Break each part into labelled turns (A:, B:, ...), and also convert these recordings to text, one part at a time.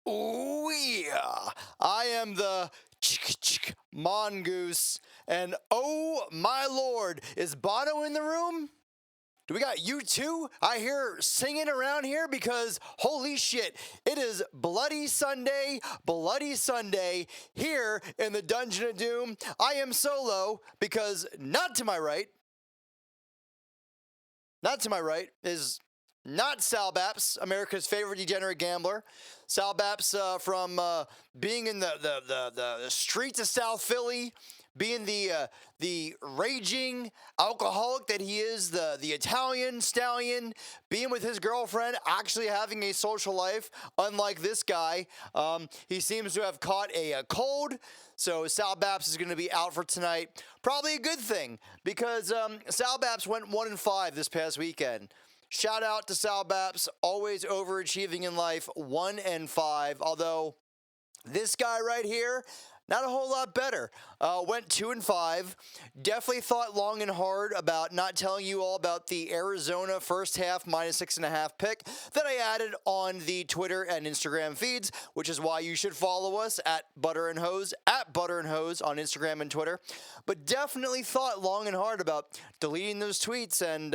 A: Oh yeah, I am the mongoose, and oh my lord, is Bono in the room? Do we got you too? I hear singing around here because holy shit, it is Bloody Sunday here in the Dungeon of Doom. I am solo because not to my right is not Sal Baps, America's favorite degenerate gambler. Sal Baps from being in the streets of South Philly, being the raging alcoholic that he is, the Italian stallion, being with his girlfriend, actually having a social life, unlike this guy. He seems to have caught a cold, so Sal Baps is going to be out for tonight. Probably a good thing because Sal Baps went 1-5 this past weekend. Shout out to Sal Baps, always overachieving in life, 1-5. Although this guy right here, not a whole lot better. Went 2-5. Definitely thought long and hard about not telling you all about the Arizona first half -6.5 pick that I added on the Twitter and Instagram feeds, which is why you should follow us at Butter and Hose on Instagram and Twitter. But definitely thought long and hard about deleting those tweets and,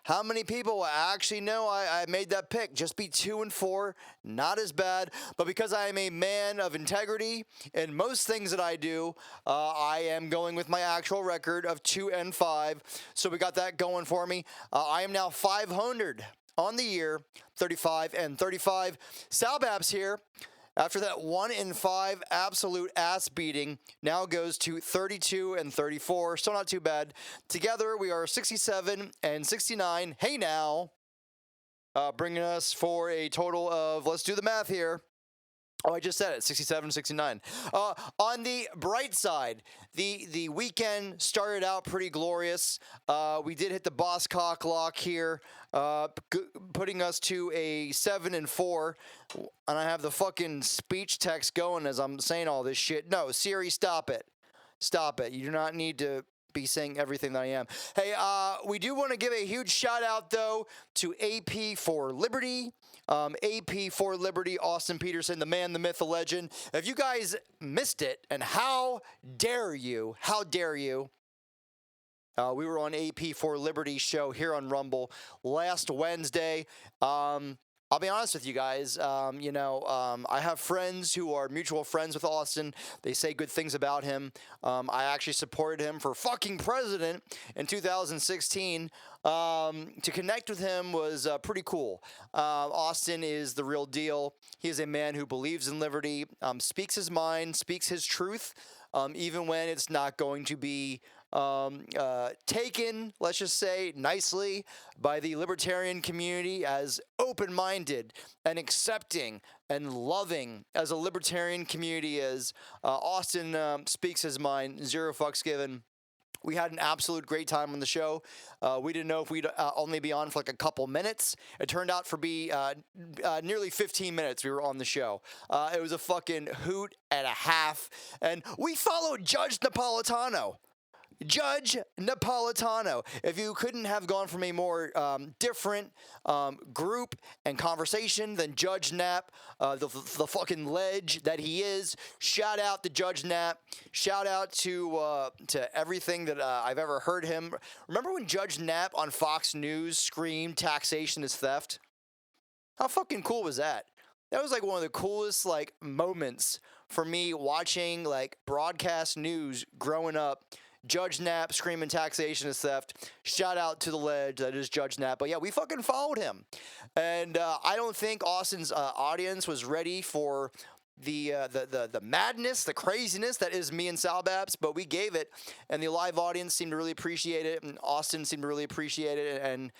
A: how many people actually know I made that pick. Just be 2-4, not as bad. But because I am a man of integrity in most things that I do, I am going with my actual record of 2-5. So we got that going for me. I am now 500 on the year, 35-35. Sal Baps here. After that 1-5 absolute ass beating, now goes to 32-34. Still not too bad. Together we are 67-69. Hey now, bringing us for a total of, let's do the math here. Oh, I just said it, 67-69. On the bright side, the weekend started out pretty glorious. We did hit the boss cock lock here, putting us to a 7-4. And I have the fucking speech text going as I'm saying all this shit. No, Siri, stop it. Stop it. You do not need to be saying everything that I am. Hey, we do want to give a huge shout out, though, to AP for Liberty. AP for Liberty, Austin Peterson, the man, the myth, the legend. If you guys missed it, and how dare you, we were on AP for Liberty show here on Rumble last Wednesday. I'll be honest with you guys. I have friends who are mutual friends with Austin. They say good things about him. I actually supported him for fucking president in 2016. To connect with him was pretty cool. Austin is the real deal. He is a man who believes in liberty, speaks his mind, speaks his truth, even when it's not going to be taken, let's just say, nicely by the libertarian community as open-minded and accepting and loving as a libertarian community is. Austin speaks his mind, zero fucks given. We had an absolute great time on the show. We didn't know if we'd only be on for like a couple minutes. It turned out to be nearly 15 minutes we were on the show. It was a fucking hoot and a half. And we followed Judge Napolitano. If you couldn't have gone from a more different group and conversation than Judge Nap, the fucking ledge that he is, shout out to Judge Nap. Shout out to everything that I've ever heard him. Remember when Judge Nap on Fox News screamed taxation is theft? How fucking cool was that? That was like one of the coolest like moments for me watching like broadcast news growing up. Judge Nap screaming taxation is theft. Shout out to the ledge that is Judge Nap. But yeah, we fucking followed him. And I don't think Austin's audience was ready for the madness, the craziness that is me and Sal Baps, but we gave it, and the live audience seemed to really appreciate it, and Austin seemed to really appreciate it, and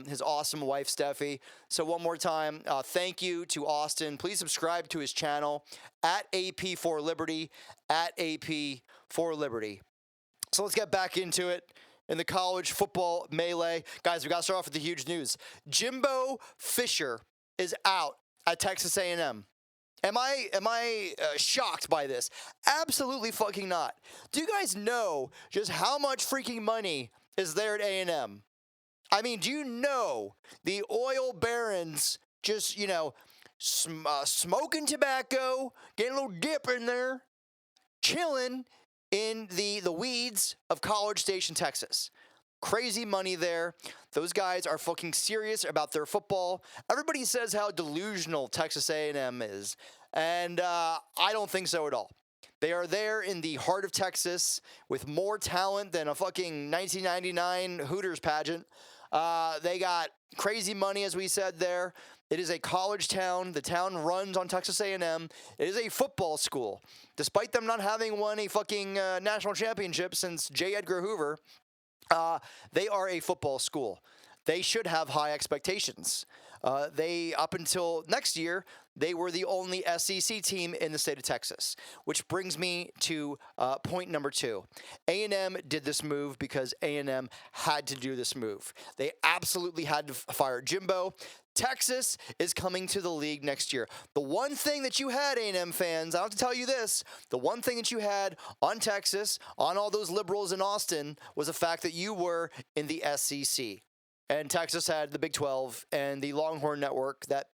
A: his awesome wife, Steffi. So one more time, thank you to Austin. Please subscribe to his channel, at AP for Liberty, at AP for Liberty. So let's get back into it in the college football melee. Guys, we got to start off with the huge news. Jimbo Fisher is out at Texas A&M. Am I shocked by this? Absolutely fucking not. Do you guys know just how much freaking money is there at A&M? I mean, do you know the oil barons just, smoking tobacco, getting a little dip in there, chilling in the weeds of College Station, Texas. Crazy money there. Those guys are fucking serious about their football. Everybody says how delusional Texas A&M is, and I don't think so at all. They are there in the heart of Texas with more talent than a fucking 1999 Hooters pageant. They got crazy money, as we said there. It is a college town. The town runs on Texas A&M. It is a football school. Despite them not having won a fucking national championship since J. Edgar Hoover, they are a football school. They should have high expectations. They, up until next year, they were the only SEC team in the state of Texas, which brings me to point number 2. A&M did this move because A&M had to do this move. They absolutely had to fire Jimbo. Texas is coming to the league next year. The one thing that you had, A&M fans, I have to tell you this, the one thing that you had on Texas, on all those liberals in Austin, was the fact that you were in the SEC. And Texas had the Big 12 and the Longhorn Network that,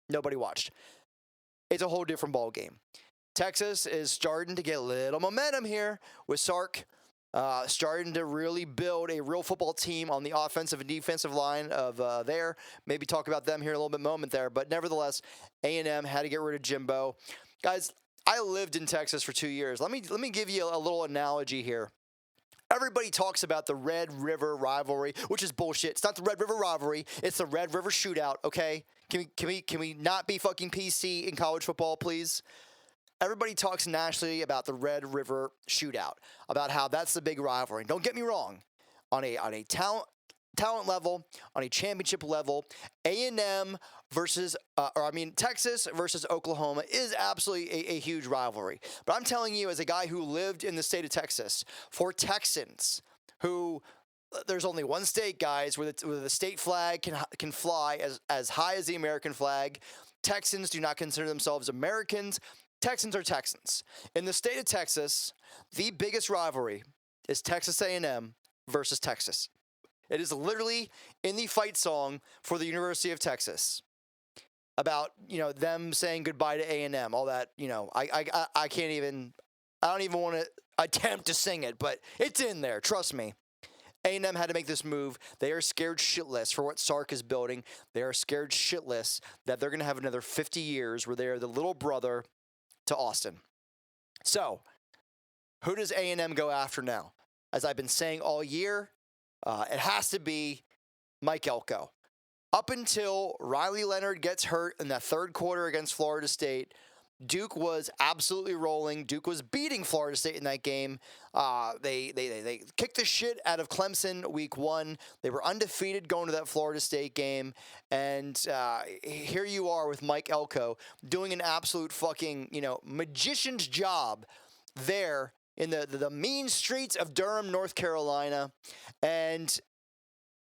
A: nobody watched. It's a whole different ball game. Texas is starting to get a little momentum here with Sark, starting to really build a real football team on the offensive and defensive line of there. Maybe talk about them here in a little bit moment there. But nevertheless, A&M had to get rid of Jimbo. Guys, I lived in Texas for 2 years. Let me give you a little analogy here. Everybody talks about the Red River rivalry, which is bullshit. It's not the Red River rivalry. It's the Red River shootout, okay? Can we not be fucking PC in college football, please? Everybody talks nationally about the Red River shootout, about how that's the big rivalry. Don't get me wrong. On a talent level, on a championship level, A&M versus, Texas versus Oklahoma is absolutely a huge rivalry. But I'm telling you, as a guy who lived in the state of Texas, for Texans who, there's only one state, guys, where the state flag can fly as high as the American flag. Texans do not consider themselves Americans. Texans are Texans. In the state of Texas, the biggest rivalry is Texas A&M versus Texas. It is literally in the fight song for the University of Texas about, them saying goodbye to A&M, all that, I can't even, I don't even want to attempt to sing it, but it's in there. Trust me. A&M had to make this move. They are scared shitless for what Sark is building. They are scared shitless that they're going to have another 50 years where they are the little brother to Austin. So, who does A&M go after now? As I've been saying all year, it has to be Mike Elko. Up until Riley Leonard gets hurt in that third quarter against Florida State, Duke was absolutely rolling. Duke was beating Florida State in that game. They kicked the shit out of Clemson week 1. They were undefeated going to that Florida State game. And here you are with Mike Elko doing an absolute fucking, magician's job there in the mean streets of Durham, North Carolina. And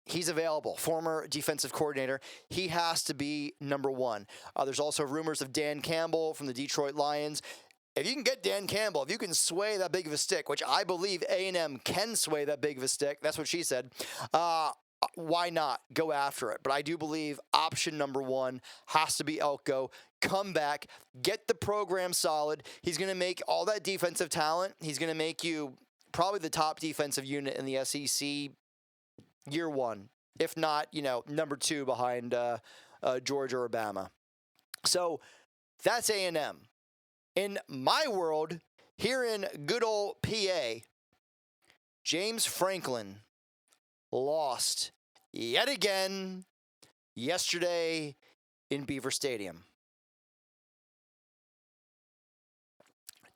A: he's available, former defensive coordinator. He has to be number 1. There's also rumors of Dan Campbell from the Detroit Lions. If you can get Dan Campbell, if you can sway that big of a stick, which I believe A&M can sway that big of a stick, that's what she said, why not go after it? But I do believe option number 1 has to be Elko. Come back, get the program solid. He's going to make all that defensive talent. He's going to make you probably the top defensive unit in the SEC year 1, if not, number 2 behind Georgia or Bama. So that's A&M. In my world, here in good old PA, James Franklin lost yet again yesterday in Beaver Stadium.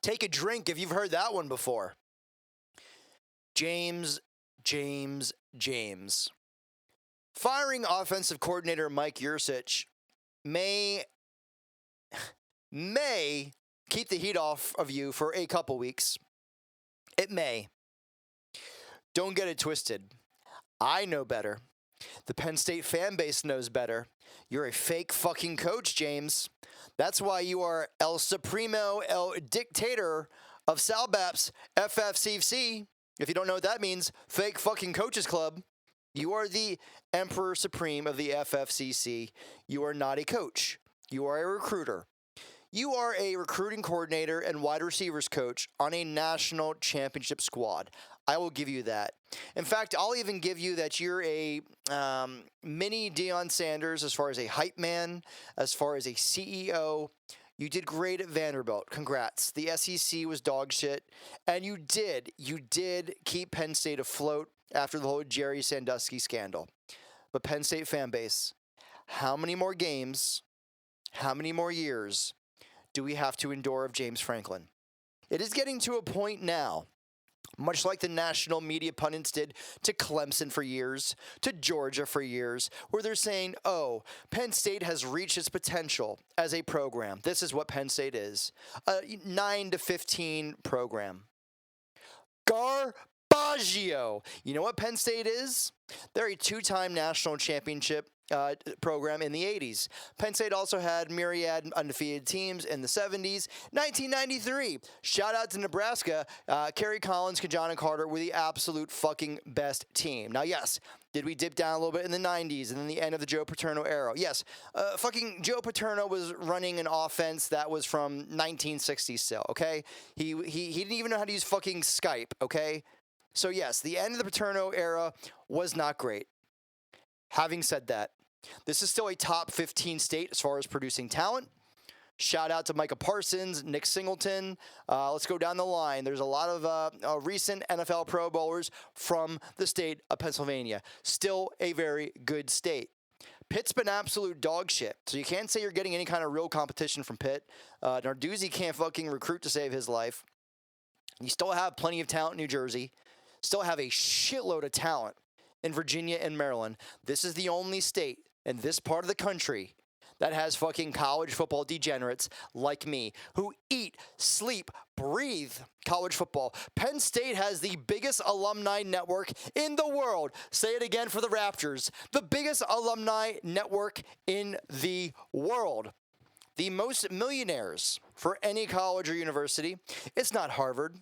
A: Take a drink if you've heard that one before. James. Firing offensive coordinator Mike Yurcich may keep the heat off of you for a couple weeks. It may. Don't get it twisted. I know better. The Penn State fan base knows better. You're a fake fucking coach, James. That's why you are El Supremo, El Dictator of Salbaps FFCC. If you don't know what that means, fake fucking coaches club. You are the Emperor Supreme of the FFCC. You are not a coach. You are a recruiter. You are a recruiting coordinator and wide receivers coach on a national championship squad. I will give you that. In fact, I'll even give you that you're a mini Deion Sanders as far as a hype man, as far as a CEO. You did great at Vanderbilt. Congrats. The SEC was dog shit. And you did keep Penn State afloat after the whole Jerry Sandusky scandal. But Penn State fan base, how many more games, how many more years do we have to endure of James Franklin? It is getting to a point now, much like the national media pundits did to Clemson for years, to Georgia for years, where they're saying, oh, Penn State has reached its potential as a program. This is what Penn State is. A 9 to 15 program. Garbaggio. You know what Penn State is? They're a two-time national championship program in the 80s. Penn State also had myriad undefeated teams in the 70s. 1993, shout out to Nebraska. Kerry Collins, Kajana Carter were the absolute fucking best team. Now, yes, did we dip down a little bit in the 90s and then the end of the Joe Paterno era? Yes, fucking Joe Paterno was running an offense that was from 1960 still, okay? He didn't even know how to use fucking Skype, okay? So yes, the end of the Paterno era was not great. Having said that, this is still a top 15 state as far as producing talent. Shout out to Micah Parsons, Nick Singleton. Let's go down the line. There's a lot of recent NFL Pro Bowlers from the state of Pennsylvania. Still a very good state. Pitt's been absolute dog shit, so you can't say you're getting any kind of real competition from Pitt. Narduzzi can't fucking recruit to save his life. You still have plenty of talent in New Jersey. Still have a shitload of talent in Virginia and Maryland. This is the only state in this part of the country that has fucking college football degenerates like me who eat, sleep, breathe college football. Penn State has the biggest alumni network in the world. Say it again for the Raptors. The biggest alumni network in the world. The most millionaires for any college or university. It's not Harvard.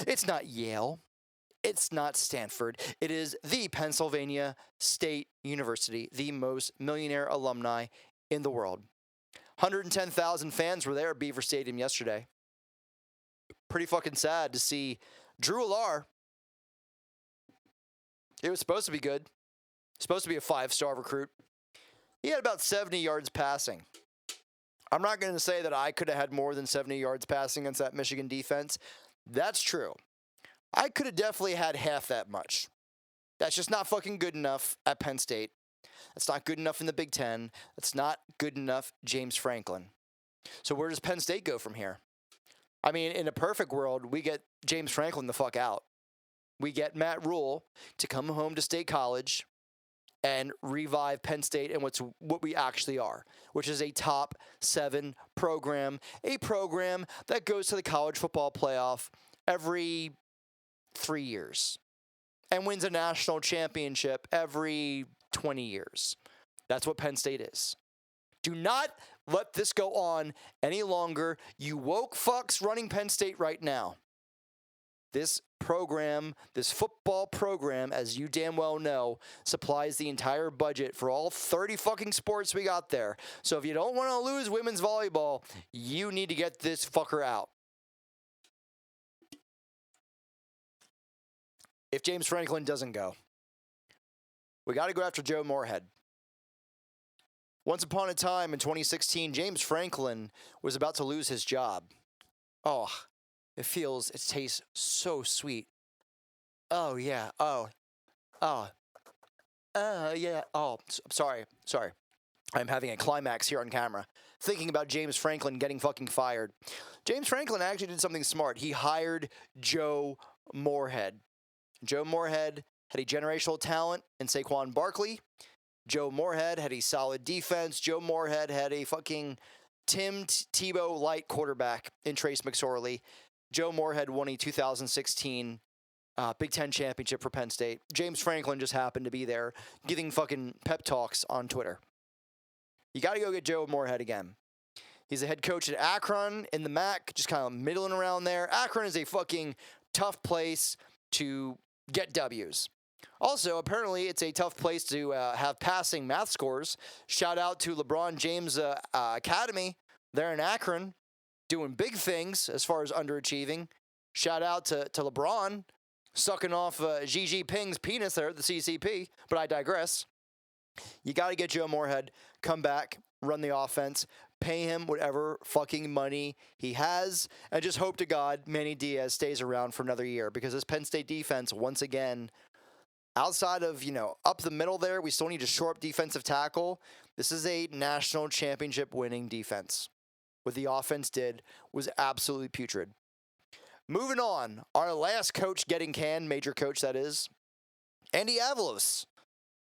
A: It's not Yale. It's not Stanford. It is the Pennsylvania State University, the most millionaire alumni in the world. 110,000 fans were there at Beaver Stadium yesterday. Pretty fucking sad to see Drew Allar. It was supposed to be good. Supposed to be a 5-star recruit. He had about 70 yards passing. I'm not going to say that I could have had more than 70 yards passing against that Michigan defense. That's true. I could have definitely had half that much. That's just not fucking good enough at Penn State. That's not good enough in the Big Ten. That's not good enough, James Franklin. So where does Penn State go from here? I mean, in a perfect world, we get James Franklin the fuck out. We get Matt Rule to come home to State College and revive Penn State and what we actually are, which is a top 7 program, a program that goes to the college football playoff every 3 years and wins a national championship every 20 years. That's what Penn State is. Do not let this go on any longer. You woke fucks running Penn State right now. This program, this football program, as you damn well know, supplies the entire budget for all 30 fucking sports we got there. So if you don't want to lose women's volleyball, you need to get this fucker out. If James Franklin doesn't go, we got to go after Joe Moorhead. Once upon a time in 2016, James Franklin was about to lose his job. Oh, it tastes so sweet. Oh, yeah. Yeah. Oh, sorry. I'm having a climax here on camera. Thinking about James Franklin getting fucking fired. James Franklin actually did something smart. He hired Joe Moorhead. Joe Moorhead had a generational talent in Saquon Barkley. Joe Moorhead had a solid defense. Joe Moorhead had a fucking Tim Tebow light quarterback in Trace McSorley. Joe Moorhead won a 2016 Big Ten championship for Penn State. James Franklin just happened to be there giving fucking pep talks on Twitter. You got to go get Joe Moorhead again. He's a head coach at Akron in the MAC, just kind of middling around there. Akron is a fucking tough place to get W's. Also, apparently, it's a tough place to have passing math scores. Shout out to LeBron James Academy there in Akron, doing big things as far as underachieving. Shout out to LeBron, sucking off Xi Jinping's penis there at the CCP, but I digress. You got to get Joe Moorhead, come back, run the offense, pay him whatever fucking money he has, and just hope to God Manny Diaz stays around for another year, because this Penn State defense, once again, outside of, up the middle there, we still need to shore up defensive tackle. This is a national championship winning defense. What the offense did was absolutely putrid. Moving on, our last coach getting canned, major coach that is, Andy Avalos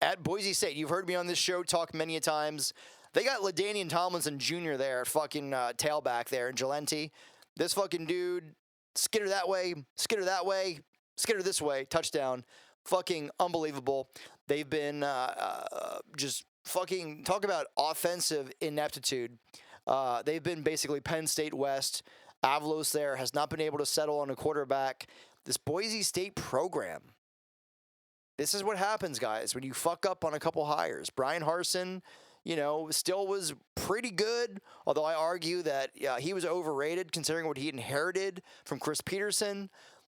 A: at Boise State. You've heard me on this show talk many a times. They got LaDainian Tomlinson Jr. there, fucking tailback there in Jalenti. This fucking dude, skitter that way, skitter that way, skitter this way, touchdown. Fucking unbelievable. They've been just fucking, talk about offensive ineptitude. They've been basically Penn State West. Avalos there has not been able to settle on a quarterback. This Boise State program. This is what happens, guys, when you fuck up on a couple hires. Brian Harsin, still was pretty good, although I argue that he was overrated considering what he inherited from Chris Peterson.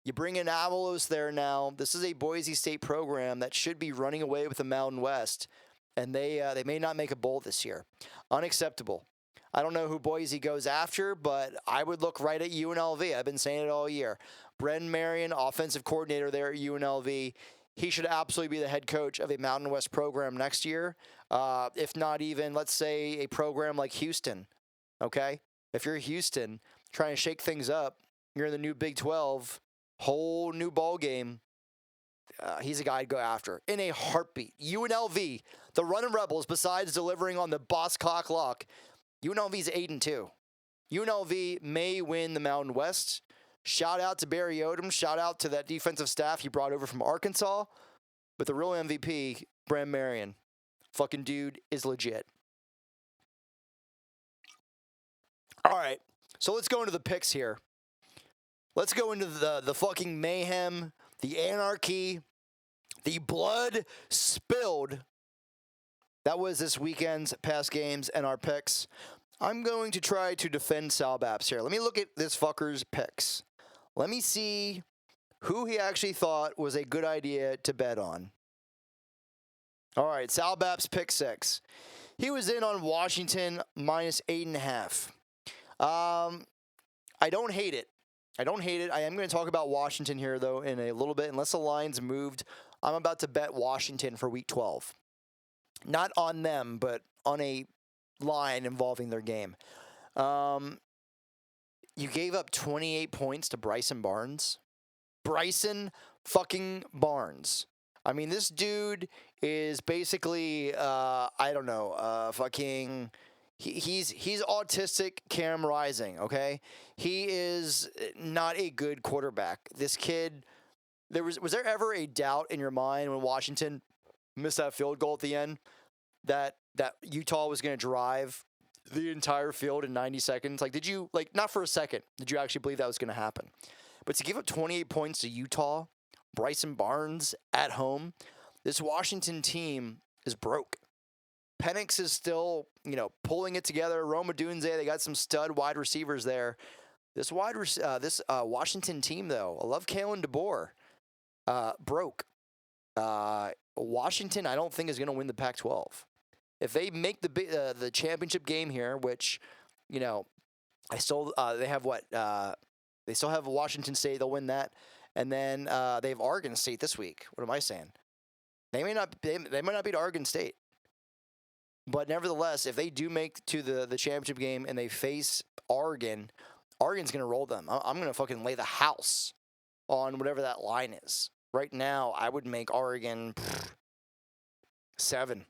A: You bring in Avalos there now. This is a Boise State program that should be running away with the Mountain West, and they may not make a bowl this year. Unacceptable. I don't know who Boise goes after, but I would look right at UNLV. I've been saying it all year. Bren Marion, offensive coordinator there at UNLV. He should absolutely be the head coach of a Mountain West program next year, if not even, let's say, a program like Houston, okay? If you're Houston trying to shake things up, you're in the new Big 12, whole new ball game. He's a guy to go after in a heartbeat. UNLV, the Running Rebels, besides delivering on the boss cock lock, UNLV's 8-2. UNLV may win the Mountain West. Shout out to Barry Odom. Shout out to that defensive staff he brought over from Arkansas. But the real MVP, Bren Marion. Fucking dude is legit. All right, so let's go into the picks here. Let's go into the fucking mayhem, the anarchy, the blood spilled. That was this weekend's past games and our picks. I'm going to try to defend Sal Baps here. Let me look at this fucker's picks. Let me see who he actually thought was a good idea to bet on. All right, Sal Baps pick 6. He was in on Washington minus 8.5. I don't hate it. I am going to talk about Washington here, though, in a little bit. Unless the line's moved, I'm about to bet Washington for Week 12. Not on them, but on a line involving their game. You gave up 28 points to Bryson Barnes. Bryson fucking Barnes. I mean, this dude is basically, fucking... He's autistic Cam Rising, okay? He is not a good quarterback. This kid, was there ever a doubt in your mind when Washington missed that field goal at the end that Utah was going to drive the entire field in 90 seconds? Like, did you, not for a second, did you actually believe that was going to happen? But to give up 28 points to Utah, Bryson Barnes at home, this Washington team is broke. Penix is still, pulling it together. Roma Dunze, they got some stud wide receivers there. This Washington team, though, I love Kalen DeBoer, broke. Washington, I don't think is going to win the Pac-12. If they make the championship game here, which, they still have Washington State. They'll win that, and then they have Oregon State this week. What am I saying? They might not beat Oregon State. But nevertheless, if they do make to the championship game and they face Oregon's going to roll them. I'm going to fucking lay the house on whatever that line is. Right now, I would make Oregon 7.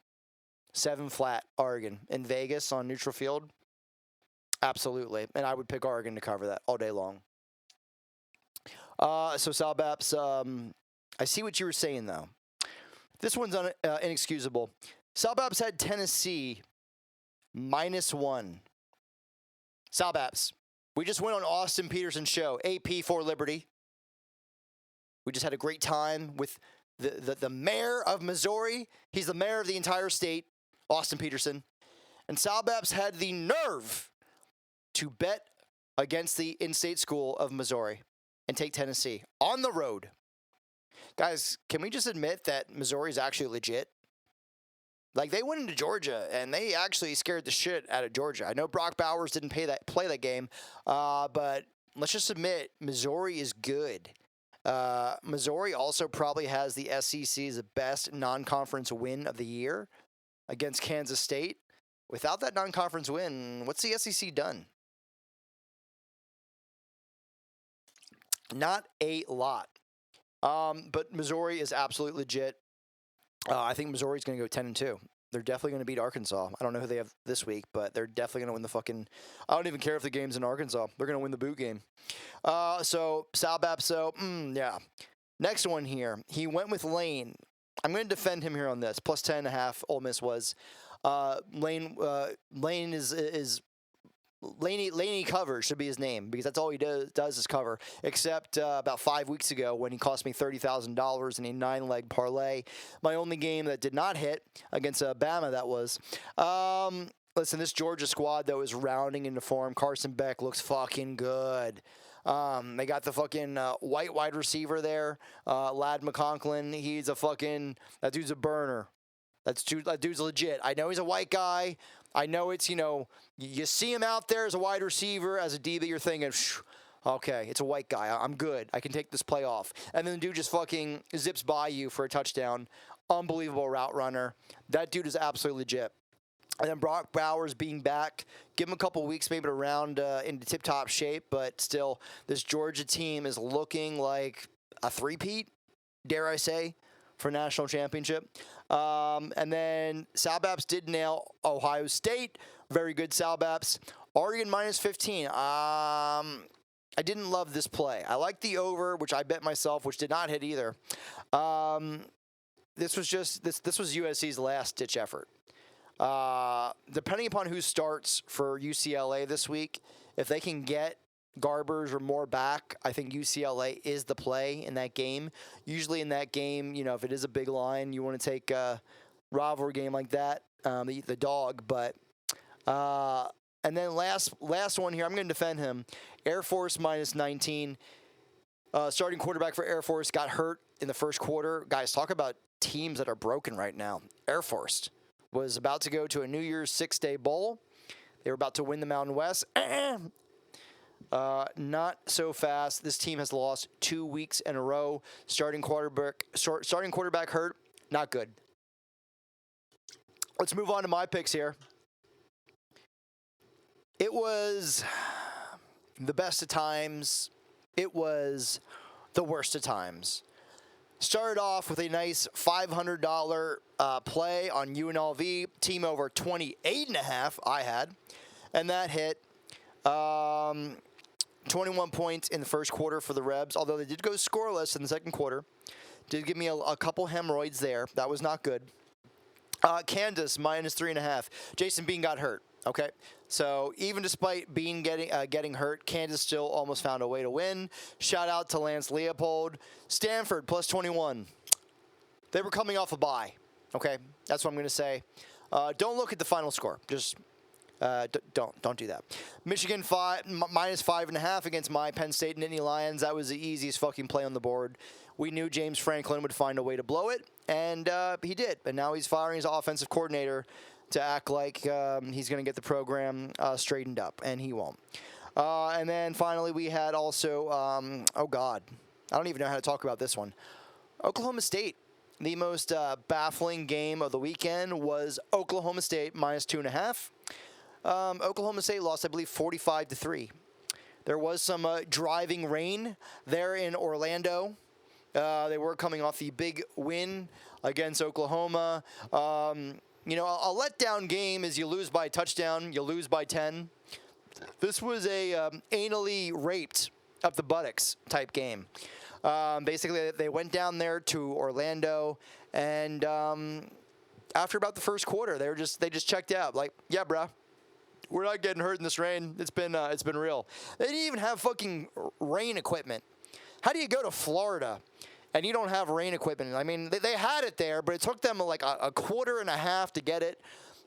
A: 7 flat, Oregon. In Vegas on neutral field? Absolutely. And I would pick Oregon to cover that all day long. So, Sal Baps, I see what you were saying, though. This one's inexcusable. Sal Baps had Tennessee -1. Sal Baps, we just went on Austin Peterson's show, AP for Liberty. We just had a great time with the mayor of Missouri. He's the mayor of the entire state, Austin Peterson. And Sal Baps had the nerve to bet against the in-state school of Missouri and take Tennessee on the road. Guys, can we just admit that Missouri is actually legit? Like, they went into Georgia, and they actually scared the shit out of Georgia. I know Brock Bowers didn't play that game, but let's just admit, Missouri is good. Missouri also probably has the SEC's best non-conference win of the year against Kansas State. Without that non-conference win, what's the SEC done? Not a lot. But Missouri is absolutely legit. I think Missouri's going to go 10-2. They're definitely going to beat Arkansas. I don't know who they have this week, but they're definitely going to win the fucking... I don't even care if the game's in Arkansas. They're going to win the boot game. So, Sal Bapso, yeah. Next one here. He went with Lane. I'm going to defend him here on this. Plus 10.5, Ole Miss was. Lane is Laney Cover should be his name, because that's all he does is cover, except about 5 weeks ago when he cost me $30,000 in a 9-leg parlay. My only game that did not hit against Bama, that was. Listen, this Georgia squad, though, is rounding into form. Carson Beck looks fucking good. They got the fucking white wide receiver there, Ladd McConklin. He's a fucking... That dude's a burner. That dude's legit. I know he's a white guy. I know it's, you see him out there as a wide receiver, as a DB, you're thinking, okay, it's a white guy. I'm good. I can take this play off. And then the dude just fucking zips by you for a touchdown. Unbelievable route runner. That dude is absolutely legit. And then Brock Bowers being back, give him a couple weeks maybe to round into tip-top shape, but still, this Georgia team is looking like a three-peat, dare I say, for national championship. And then Sal Baps did nail Ohio State. Very good, Sal Baps. Oregon minus 15. I didn't love this play. I liked the over, which I bet myself, which did not hit either. This was USC's last-ditch effort. Depending upon who starts for UCLA this week, if they can get Garbers or more back, I think UCLA is the play in that game. Usually in that game, if it is a big line, you want to take a rivalry game like that, the dog. But and then last one here, I'm going to defend him. Air Force minus 19. Starting quarterback for Air Force got hurt in the first quarter. Guys, talk about teams that are broken right now. Air Force was about to go to a New Year's 6-day bowl. They were about to win the Mountain West. Not so fast. This team has lost 2 weeks in a row. Starting quarterback hurt. Not good. Let's move on to my picks here. It was the best of times. It was the worst of times. Started off with a nice $500 play on UNLV. Team over 28.5 I had. And that hit. 21 points in the first quarter for the Rebs, although they did go scoreless in the second quarter. Did give me a couple hemorrhoids there. That was not good. Kansas, minus 3.5. Jason Bean got hurt. Okay, so even despite Bean getting hurt, Kansas still almost found a way to win. Shout out to Lance Leopold. Stanford, plus 21. They were coming off a bye. Okay, that's what I'm going to say. Don't look at the final score. Just... Don't do that. Michigan minus 5.5 against my Penn State Nittany Lions. That was the easiest fucking play on the board. We knew James Franklin would find a way to blow it, and he did. And now he's firing his offensive coordinator to act like he's going to get the program straightened up, and he won't. And then finally we had also, oh God, I don't even know how to talk about this one. Oklahoma State. The most baffling game of the weekend was Oklahoma State minus 2.5. Oklahoma State lost, I believe, 45-3. There was some driving rain there in Orlando. They were coming off the big win against Oklahoma. A letdown game is you lose by a touchdown, you lose by 10. This was a anally raped up the buttocks type game. Basically, they went down there to Orlando, and after about the first quarter, they just checked out. Like, yeah, bruh. We're not getting hurt in this rain. It's been real. They didn't even have fucking rain equipment. How do you go to Florida and you don't have rain equipment. I mean, they had it there, but it took them like a quarter and a half to get it.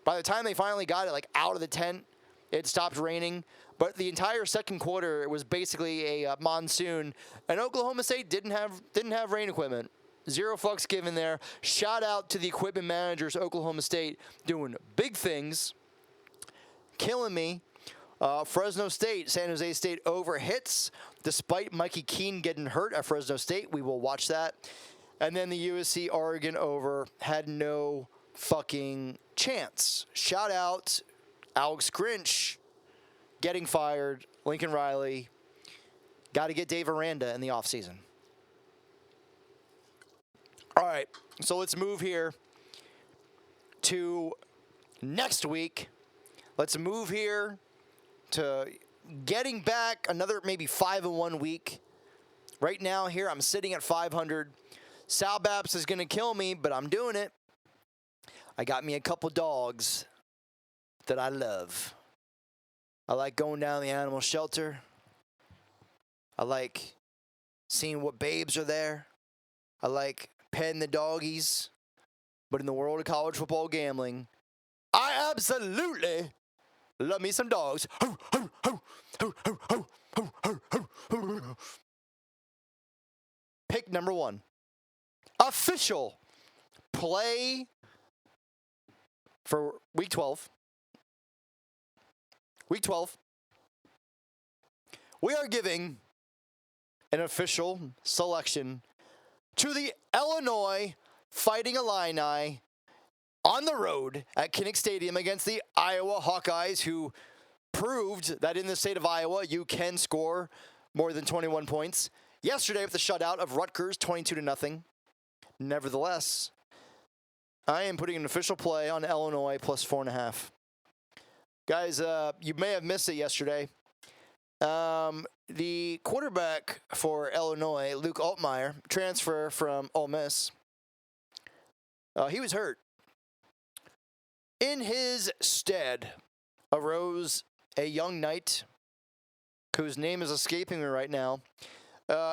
A: By the time they finally got it like out of the tent, it stopped raining. But the entire second quarter, it was basically a monsoon, and Oklahoma State didn't have rain equipment. Zero fucks given there. Shout out to the equipment managers, Oklahoma State, doing big things, killing me. Fresno State, San Jose State over hits, despite Mikey Keene getting hurt at Fresno State. We will watch that. And then the USC Oregon over had no fucking chance. Shout out Alex Grinch getting fired, Lincoln Riley. Got to get Dave Aranda in the offseason. All right, so let's move here to next week. Let's move here to getting back another maybe 5-1 week. Right now here, I'm sitting at 500. Sal Baps is going to kill me, but I'm doing it. I got me a couple dogs that I love. I like going down to the animal shelter. I like seeing what babes are there. I like petting the doggies. But in the world of college football gambling, I absolutely love me some dogs. Pick number 1. Official play for Week 12. Week 12. We are giving an official selection to the Illinois Fighting Illini on the road at Kinnick Stadium against the Iowa Hawkeyes, who proved that in the state of Iowa you can score more than 21 points. Yesterday with the shutout of Rutgers, 22-0. Nevertheless, I am putting an official play on Illinois plus 4.5. Guys, you may have missed it yesterday. The quarterback for Illinois, Luke Altmaier, transfer from Ole Miss, he was hurt. In his stead arose a young knight whose name is escaping me right now.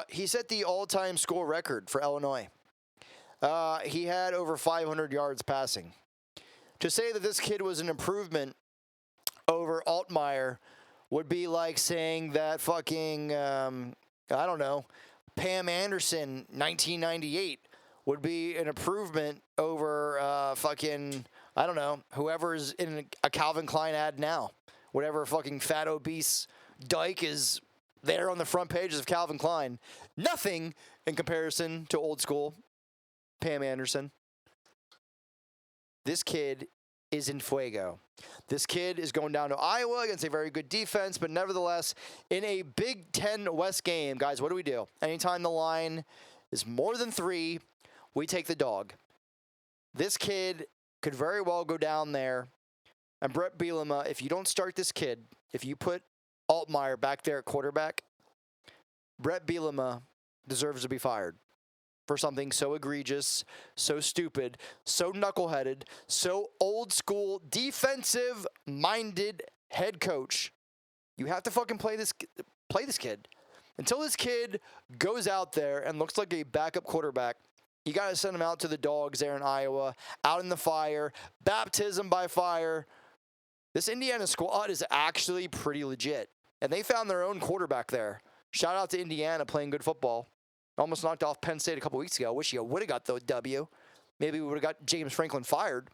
A: He set the all-time score record for Illinois. He had over 500 yards passing. To say that this kid was an improvement over Altmaier would be like saying that fucking, I don't know, Pam Anderson, 1998, would be an improvement over fucking, I don't know, whoever's in a Calvin Klein ad now. Whatever fucking fat, obese dyke is there on the front pages of Calvin Klein. Nothing in comparison to old school Pam Anderson. This kid is in fuego. This kid is going down to Iowa against a very good defense, but nevertheless, in a Big Ten West game, guys, what do? Anytime the line is more than 3, we take the dog. This kid could very well go down there, and Brett Bielema, if you don't start this kid, if you put Altmaier back there at quarterback, Brett Bielema deserves to be fired for something so egregious, so stupid, so knuckleheaded, so old school, defensive-minded head coach. You have to fucking play this kid. Until this kid goes out there and looks like a backup quarterback, you got to send him out to the dogs there in Iowa, out in the fire, baptism by fire. This Indiana squad is actually pretty legit, and they found their own quarterback there. Shout out to Indiana playing good football. Almost knocked off Penn State a couple weeks ago. Wish you would have got the W. Maybe we would have got James Franklin fired.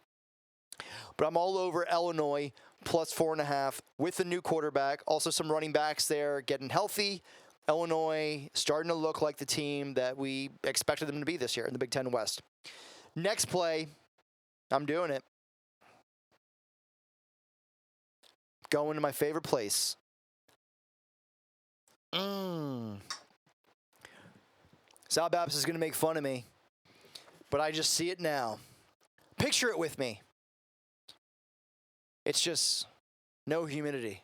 A: But I'm all over Illinois plus 4.5 with a new quarterback. Also some running backs there getting healthy. Illinois starting to look like the team that we expected them to be this year in the Big Ten West. Next play, I'm doing it. Going to my favorite place. Sal Baps is going to make fun of me, but I just see it now. Picture it with me. It's just no humidity.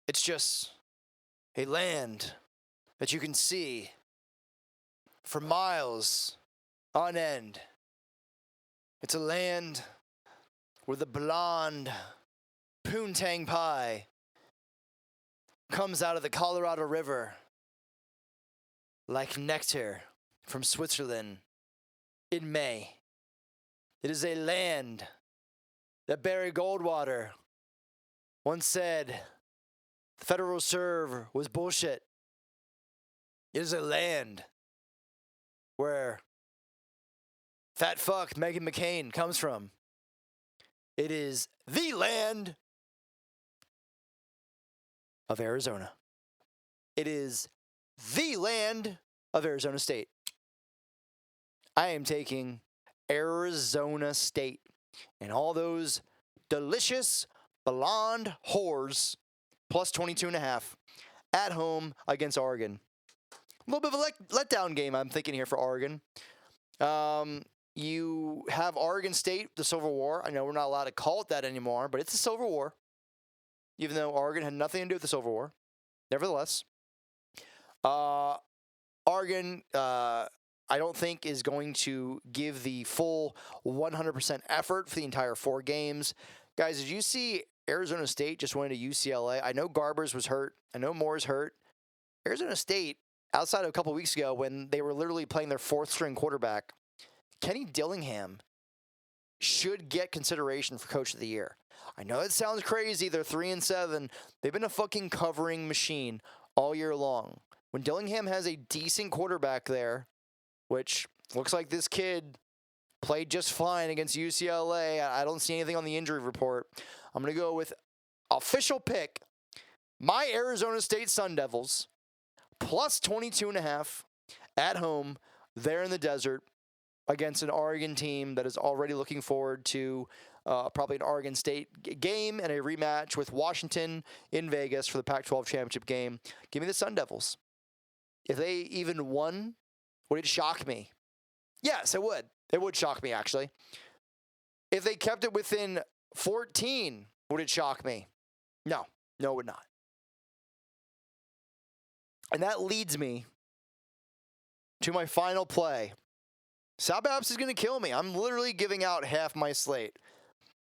A: It's just a land that you can see for miles on end. It's a land where the blonde poontang pie comes out of the Colorado River like nectar from Switzerland in May. It is a land that Barry Goldwater once said the Federal Reserve was bullshit. It is a land where fat fuck Meghan McCain comes from. It is the land of Arizona. It is the land of Arizona State. I am taking Arizona State and all those delicious blonde whores plus 22.5 at home against Oregon. A little bit of a letdown game, I'm thinking here for Oregon. You have Oregon State, the Civil War. I know we're not allowed to call it that anymore, but it's the Civil War, even though Oregon had nothing to do with the Civil War. Nevertheless, Oregon, I don't think is going to give the full 100% effort for the entire 4 games. Guys, did you see Arizona State just went to UCLA? I know Garbers was hurt. I know Moore's hurt. Arizona State, outside of a couple weeks ago when they were literally playing their 4th-string quarterback, Kenny Dillingham should get consideration for Coach of the Year. I know it sounds crazy. They're 3-7. They've been a fucking covering machine all year long. When Dillingham has a decent quarterback there, which looks like this kid played just fine against UCLA. I don't see anything on the injury report. I'm going to go with official pick, my Arizona State Sun Devils, plus 22.5 at home there in the desert against an Oregon team that is already looking forward to probably an Oregon State game and a rematch with Washington in Vegas for the Pac-12 championship game. Give me the Sun Devils. If they even won, would it shock me? Yes, it would. It would shock me, actually. If they kept it within 14, would it shock me? No. No, it would not. And that leads me to my final play. Sal Babs is going to kill me. I'm literally giving out half my slate.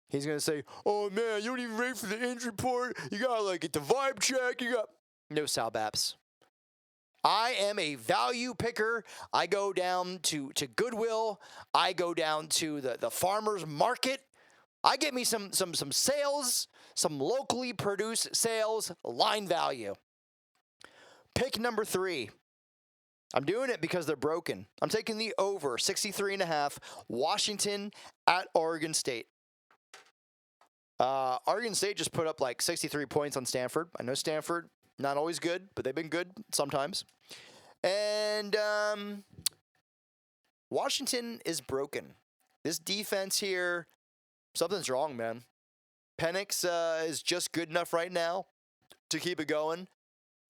A: He's going to say, oh, man, you don't even wait for the injury report. You got to, like, get the vibe check. No, Sal Babs. I am a value picker. I go down to Goodwill. I go down to the farmer's market. I get me some sales, some locally produced sales, line value. Pick number 3. I'm doing it because they're broken. I'm taking the over, 63.5, Washington at Oregon State. Oregon State just put up like 63 points on Stanford. I know Stanford, not always good, but they've been good sometimes. And Washington is broken. This defense here, something's wrong, man. Penix is just good enough right now to keep it going.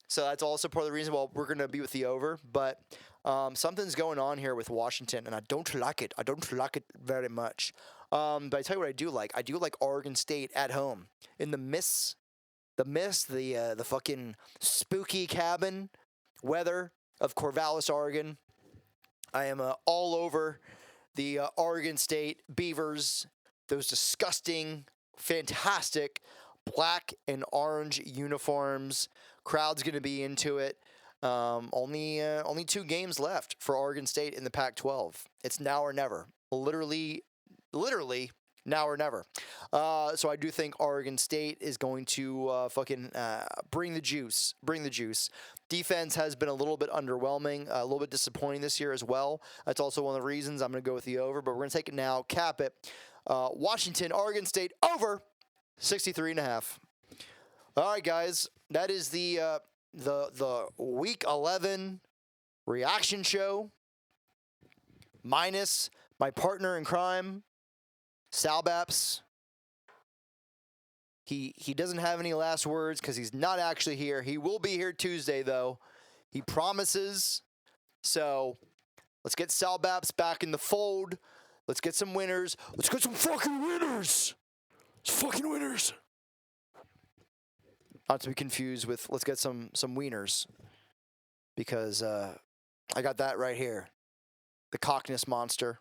A: So that's also part of the reason why we're going to be with the over. But something's going on here with Washington, and I don't like it. I don't like it very much. But I tell you what I do like. I do like Oregon State at home. In the mist, the fucking spooky cabin weather of Corvallis, Oregon. I am all over the Oregon State Beavers. Those disgusting, fantastic black and orange uniforms. Crowd's going to be into it. Only 2 games left for Oregon State in the Pac-12. It's now or never. Literally now or never. So I do think Oregon State is going to bring the juice. Defense has been a little bit underwhelming, a little bit disappointing this year as well. That's also one of the reasons I'm going to go with the over, but we're going to take it now, cap it. Washington, Oregon State, over 63.5. All right, guys, that is the Week 11 reaction show, minus my partner in crime, Sal Baps. He doesn't have any last words because he's not actually here. He will be here Tuesday, though. He promises. So let's get Sal Baps back in the fold. Let's get some winners. Let's get some fucking winners. Fucking winners. Not to be confused with let's get some wieners. Because I got that right here. The Cockness monster.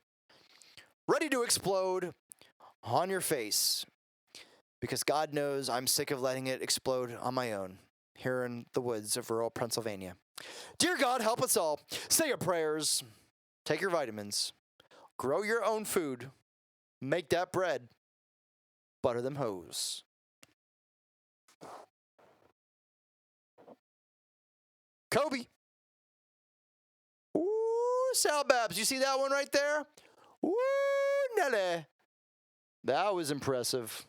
A: Ready to explode on your face. Because God knows I'm sick of letting it explode on my own. Here in the woods of rural Pennsylvania. Dear God, help us all. Say your prayers. take your vitamins, grow your own food, make that bread, butter them hoes. Kobe. Ooh, Sal Babs. You see that one right there? Ooh, Nelly. That was impressive.